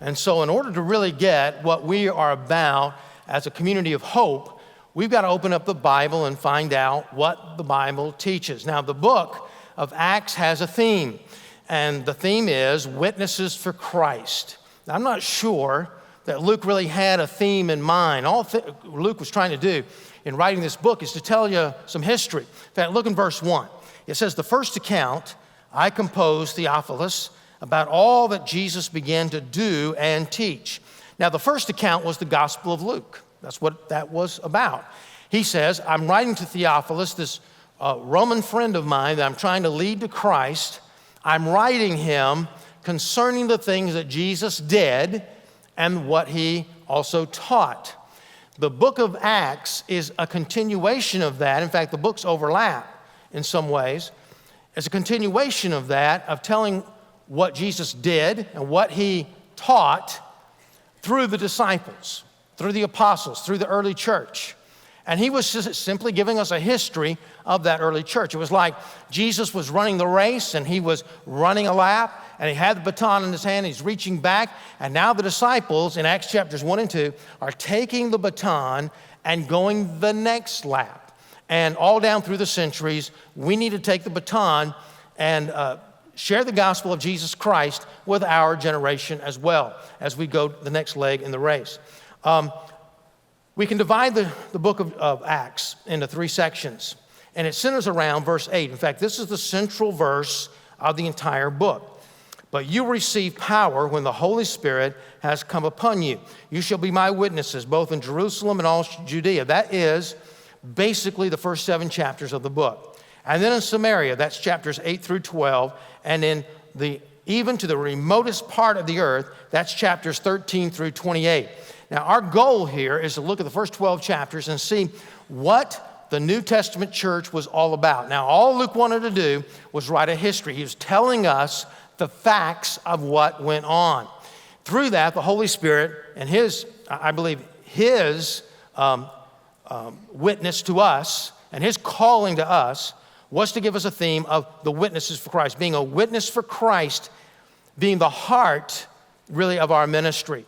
And so in order to really get what we are about as a community of hope, we've got to open up the Bible and find out what the Bible teaches. Now, the book of Acts has a theme, and the theme is witnesses for Christ. Now, I'm not sure that Luke really had a theme in mind. All Luke was trying to do in writing this book is to tell you some history. In fact, look in verse 1. It says, "The first account I composed, Theophilus, about all that Jesus began to do and teach." Now, the first account was the Gospel of Luke. That's what that was about. He says, "I'm writing to Theophilus, this Roman friend of mine that I'm trying to lead to Christ. I'm writing him concerning the things that Jesus did and what he also taught." The book of Acts is a continuation of that. In fact, the books overlap in some ways. It's a continuation of that, of telling what Jesus did and what he taught through the disciples, through the apostles, through the early church. And he was just simply giving us a history of that early church. It was like Jesus was running the race and he was running a lap and he had the baton in his hand, he's reaching back, and now the disciples in Acts chapters 1 and 2 are taking the baton and going the next lap. And all down through the centuries, we need to take the baton and share the gospel of Jesus Christ with our generation as well as we go the next leg in the race. We can divide the book of Acts into 3 sections, and it centers around verse 8. In fact, this is the central verse of the entire book. "But you receive power when the Holy Spirit has come upon you. You shall be my witnesses, both in Jerusalem and all Judea." That is basically the first 7 chapters of the book. And then in Samaria, that's chapters 8 through 12, and even to the remotest part of the earth, that's chapters 13 through 28. Now, our goal here is to look at the first 12 chapters and see what the New Testament church was all about. Now, all Luke wanted to do was write a history. He was telling us the facts of what went on. Through that, the Holy Spirit and his witness to us and his calling to us was to give us a theme of the witnesses for Christ, being a witness for Christ, being the heart, really, of our ministry.